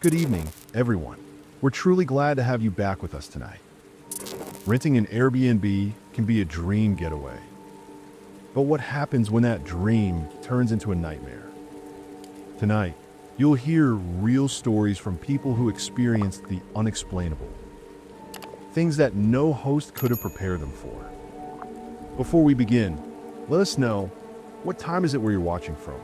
Good evening, everyone. We're truly glad to have you back with us tonight. Renting an Airbnb can be a dream getaway. But what happens when that dream turns into a nightmare? Tonight, you'll hear real stories from people who experienced the unexplainable. Things that no host could have prepared them for. Before we begin, let us know, what time is it where you're watching from?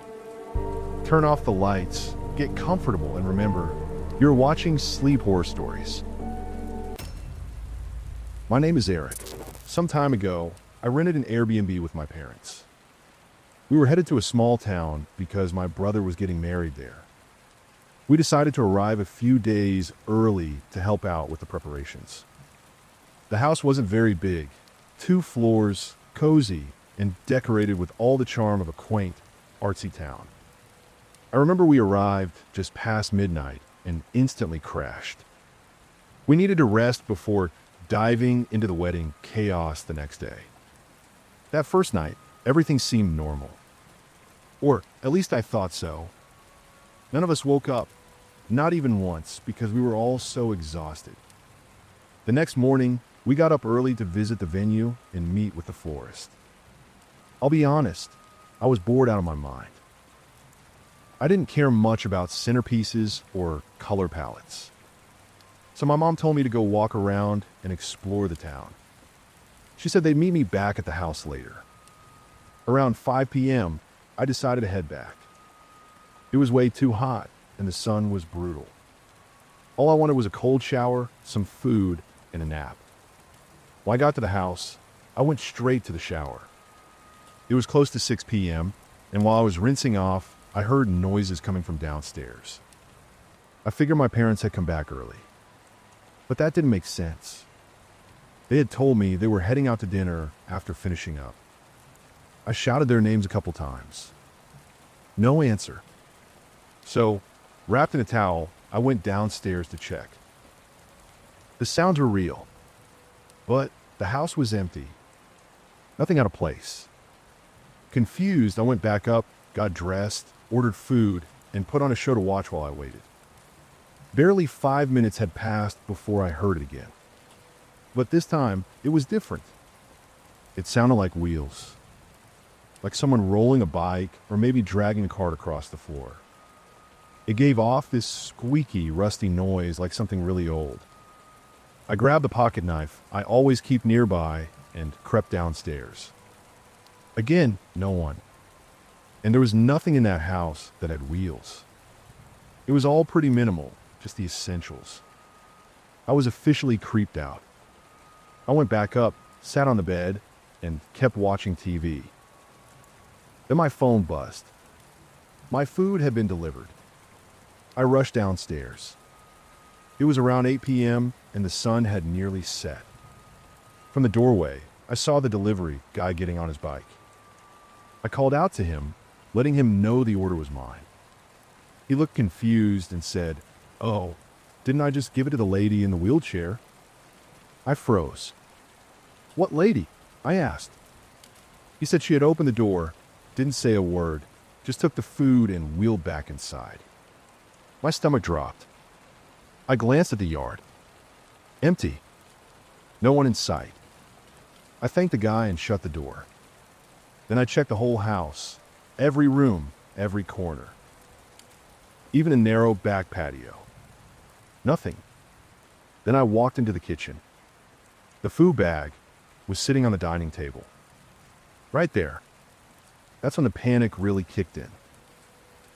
Turn off the lights, get comfortable, and remember, you're watching Sleep Horror Stories. My name is Eric. Some time ago, I rented an Airbnb with my parents. We were headed to a small town because my brother was getting married there. We decided to arrive a few days early to help out with the preparations. The house wasn't very big, 2 floors, cozy, and decorated with all the charm of a quaint, artsy town. I remember we arrived just past midnight and instantly crashed. We needed to rest before diving into the wedding chaos the next day. That first night, everything seemed normal. Or at least I thought so. None of us woke up, not even once, because we were all so exhausted. The next morning, we got up early to visit the venue and meet with the florist. I'll be honest, I was bored out of my mind. I didn't care much about centerpieces or color palettes. So my mom told me to go walk around and explore the town. She said they'd meet me back at the house later. Around 5 p.m., I decided to head back. It was way too hot and the sun was brutal. All I wanted was a cold shower, some food, and a nap. When I got to the house, I went straight to the shower. It was close to 6 p.m., and while I was rinsing off, I heard noises coming from downstairs. I figured my parents had come back early. But that didn't make sense. They had told me they were heading out to dinner after finishing up. I shouted their names a couple times. No answer. So, wrapped in a towel, I went downstairs to check. The sounds were real, but the house was empty. Nothing out of place. Confused, I went back up, got dressed, ordered food, and put on a show to watch while I waited. Barely 5 minutes had passed before I heard it again. But this time, it was different. It sounded like wheels. Like someone rolling a bike or maybe dragging a cart across the floor. It gave off this squeaky, rusty noise like something really old. I grabbed the pocket knife I always keep nearby and crept downstairs. Again, no one. And there was nothing in that house that had wheels. It was all pretty minimal, just the essentials. I was officially creeped out. I went back up, sat on the bed, and kept watching TV. Then my phone buzzed. My food had been delivered. I rushed downstairs. It was around 8 p.m., and the sun had nearly set. From the doorway, I saw the delivery guy getting on his bike. I called out to him, letting him know the order was mine. He looked confused and said, "Oh, didn't I just give it to the lady in the wheelchair?" I froze. "What lady?" I asked. He said she had opened the door, didn't say a word, just took the food and wheeled back inside. My stomach dropped. I glanced at the yard. Empty. No one in sight. I thanked the guy and shut the door. Then I checked the whole house. Every room, every corner. Even a narrow back patio. Nothing. Then I walked into the kitchen. The food bag was sitting on the dining table. Right there. That's when the panic really kicked in.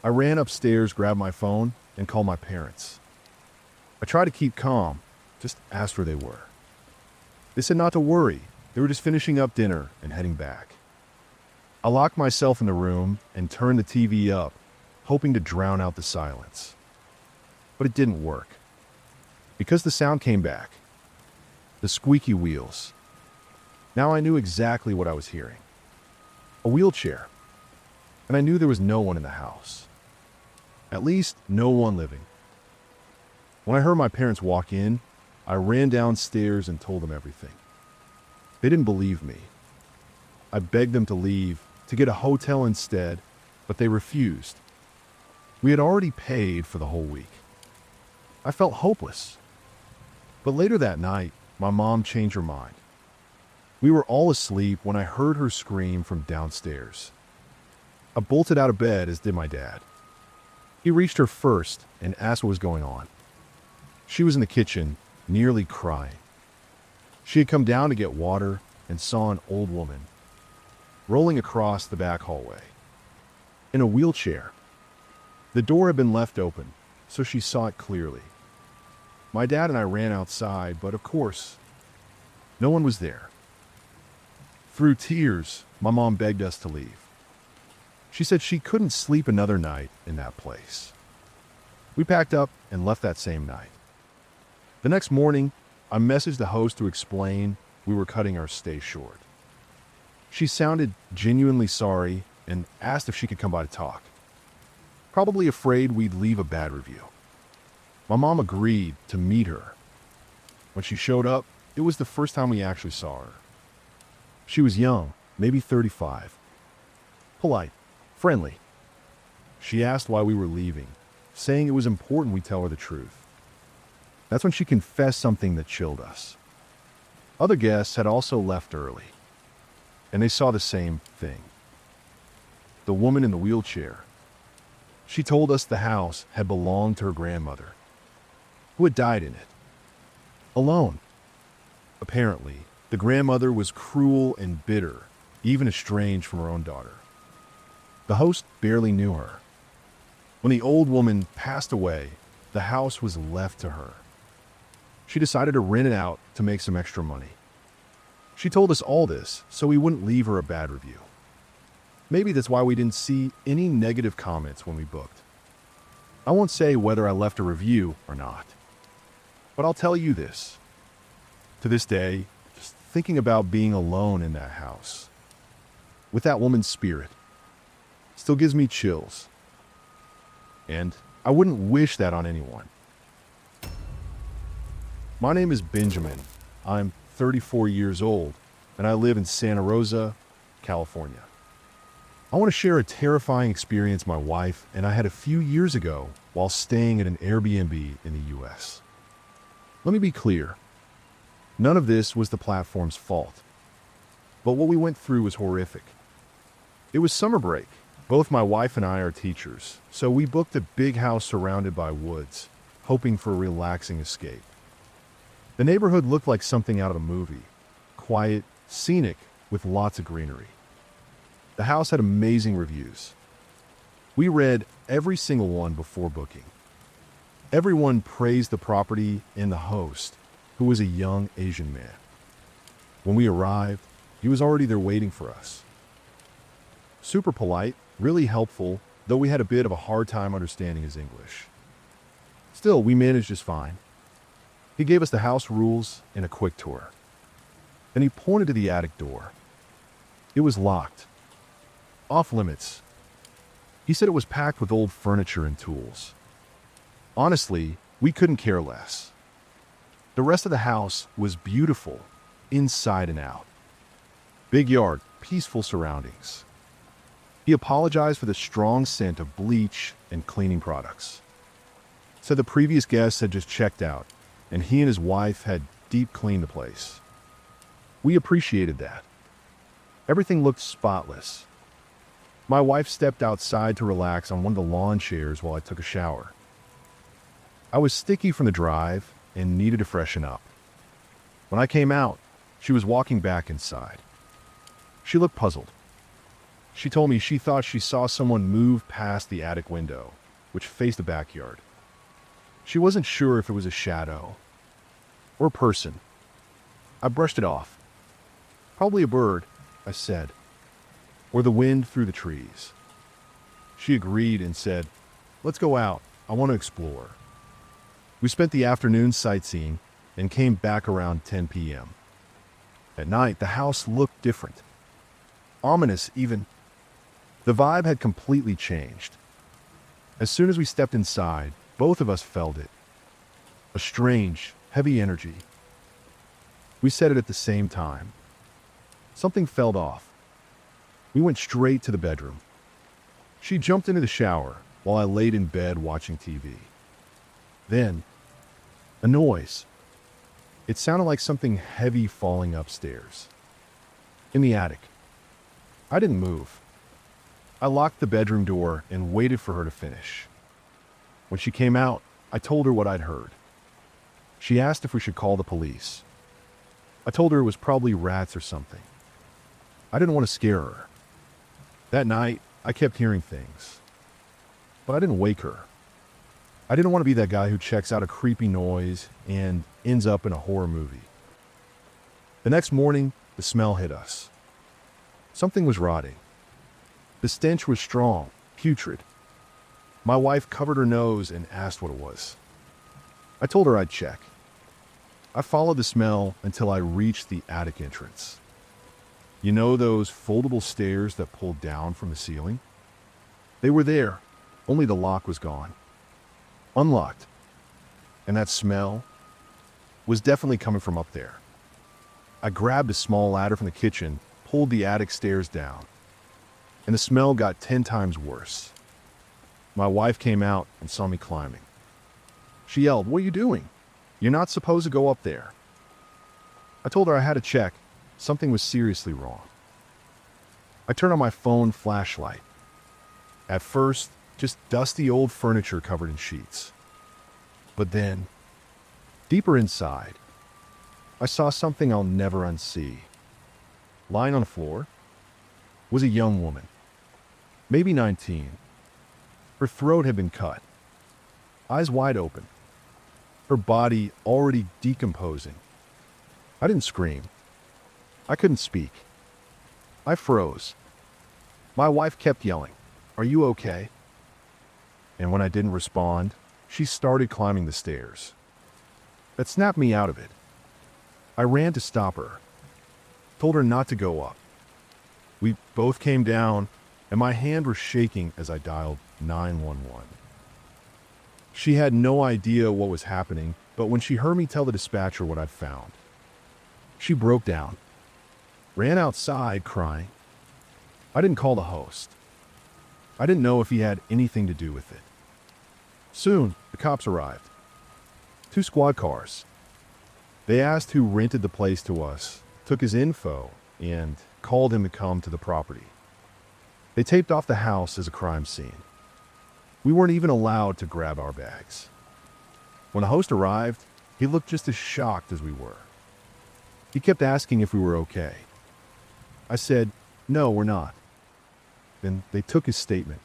I ran upstairs, grabbed my phone, and called my parents. I tried to keep calm, just asked where they were. They said not to worry. They were just finishing up dinner and heading back. I locked myself in the room and turned the TV up, hoping to drown out the silence. But it didn't work. Because the sound came back. The squeaky wheels. Now I knew exactly what I was hearing. A wheelchair. And I knew there was no one in the house. At least, no one living. When I heard my parents walk in, I ran downstairs and told them everything. They didn't believe me. I begged them to leave, to get a hotel instead, but they refused. We had already paid for the whole week. I felt hopeless. But later that night, my mom changed her mind. We were all asleep when I heard her scream from downstairs. I bolted out of bed, as did my dad. He reached her first and asked what was going on. She was in the kitchen, nearly crying. She had come down to get water and saw an old woman rolling across the back hallway in a wheelchair. The door had been left open, so she saw it clearly. My dad and I ran outside, but of course, no one was there. Through tears, my mom begged us to leave. She said she couldn't sleep another night in that place. We packed up and left that same night. The next morning, I messaged the host to explain we were cutting our stay short. She sounded genuinely sorry and asked if she could come by to talk, probably afraid we'd leave a bad review. My mom agreed to meet her. When she showed up, it was the first time we actually saw her. She was young, maybe 35. Polite, friendly. She asked why we were leaving, saying it was important we tell her the truth. That's when she confessed something that chilled us. Other guests had also left early, and they saw the same thing. The woman in the wheelchair. She told us the house had belonged to her grandmother, who had died in it, alone. Apparently, the grandmother was cruel and bitter, even estranged from her own daughter. The host barely knew her. When the old woman passed away, the house was left to her. She decided to rent it out to make some extra money. She told us all this so we wouldn't leave her a bad review. Maybe that's why we didn't see any negative comments when we booked. I won't say whether I left a review or not, but I'll tell you this. To this day, just thinking about being alone in that house, with that woman's spirit, still gives me chills. And I wouldn't wish that on anyone. My name is Benjamin. I'm 34 years old, and I live in Santa Rosa, California. I want to share a terrifying experience my wife and I had a few years ago while staying at an Airbnb in the US. Let me be clear. None of this was the platform's fault. But what we went through was horrific. It was summer break. Both my wife and I are teachers, so we booked a big house surrounded by woods, hoping for a relaxing escape. The neighborhood looked like something out of a movie. Quiet, scenic, with lots of greenery. The house had amazing reviews. We read every single one before booking. Everyone praised the property and the host, who was a young Asian man. When we arrived, he was already there waiting for us. Super polite, really helpful, though we had a bit of a hard time understanding his English. Still, we managed just fine. He gave us the house rules and a quick tour. Then he pointed to the attic door. It was locked. Off limits. He said it was packed with old furniture and tools. Honestly, we couldn't care less. The rest of the house was beautiful, inside and out. Big yard, peaceful surroundings. He apologized for the strong scent of bleach and cleaning products. Said the previous guests had just checked out, and he and his wife had deep cleaned the place. We appreciated that. Everything looked spotless. My wife stepped outside to relax on one of the lawn chairs while I took a shower. I was sticky from the drive and needed to freshen up. When I came out, she was walking back inside. She looked puzzled. She told me she thought she saw someone move past the attic window, which faced the backyard. She wasn't sure if it was a shadow or a person. I brushed it off. Probably a bird, I said, or the wind through the trees. She agreed and said, "Let's go out. I want to explore." We spent the afternoon sightseeing and came back around 10 p.m. At night, the house looked different. Ominous, even. The vibe had completely changed. As soon as we stepped inside, both of us felt it. A strange, heavy energy. We said it at the same time. Something felt off. We went straight to the bedroom. She jumped into the shower while I laid in bed watching TV. Then, A noise. It sounded like something heavy falling upstairs. In the attic. I didn't move. I locked the bedroom door and waited for her to finish. When she came out, I told her what I'd heard. She asked if we should call the police. I told her it was probably rats or something. I didn't want to scare her. That night, I kept hearing things. But I didn't wake her. I didn't want to be that guy who checks out a creepy noise and ends up in a horror movie. The next morning, the smell hit us. Something was rotting. The stench was strong, putrid. My wife covered her nose and asked what it was. I told her I'd check. I followed the smell until I reached the attic entrance. You know those foldable stairs that pull down from the ceiling? They were there, only the lock was gone. Unlocked. And that smell was definitely coming from up there. I grabbed a small ladder from the kitchen, pulled the attic stairs down, and the smell got 10 times worse. My wife came out and saw me climbing. She yelled, "What are you doing? You're not supposed to go up there." I told her I had to check. Something was seriously wrong. I turned on my phone flashlight. At first, just dusty old furniture covered in sheets. But then, deeper inside, I saw something I'll never unsee. Lying on the floor was a young woman, maybe 19. Her throat had been cut, eyes wide open, her body already decomposing. I didn't scream. I couldn't speak. I froze. My wife kept yelling, "Are you okay?" And when I didn't respond, she started climbing the stairs. That snapped me out of it. I ran to stop her, told her not to go up. We both came down, and my hand was shaking as I dialed 911. She had no idea what was happening, but when she heard me tell the dispatcher what I'd found, she broke down, ran outside crying. I didn't call the host. I didn't know if he had anything to do with it. Soon, the cops arrived. 2 squad cars. They asked who rented the place to us, took his info, and called him to come to the property. They taped off the house as a crime scene. We weren't even allowed to grab our bags. When the host arrived, he looked just as shocked as we were. He kept asking if we were okay. I said, "No, we're not." Then they took his statement.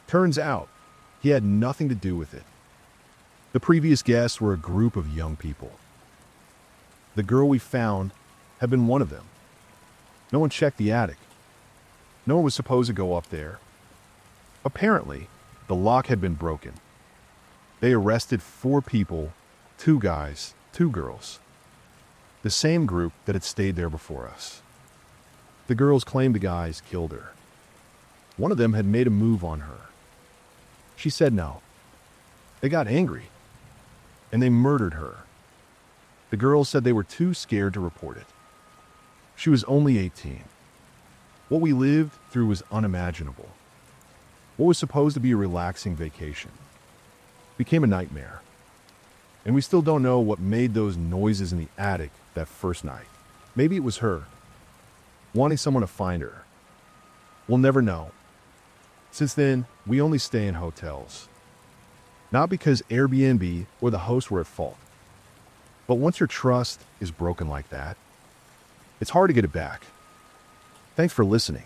Turns out, he had nothing to do with it. The previous guests were a group of young people. The girl we found had been one of them. No one checked the attic. No one was supposed to go up there. Apparently, the lock had been broken. They arrested 4 people, 2 guys, 2 girls. The same group that had stayed there before us. The girls claimed the guys killed her. One of them had made a move on her. She said no. They got angry, and they murdered her. The girls said they were too scared to report it. She was only 18. What we lived through was unimaginable. What was supposed to be a relaxing vacation became a nightmare. And we still don't know what made those noises in the attic that first night. Maybe it was her, wanting someone to find her. We'll never know. Since then, we only stay in hotels. Not because Airbnb or the host were at fault. But once your trust is broken like that, it's hard to get it back. Thanks for listening.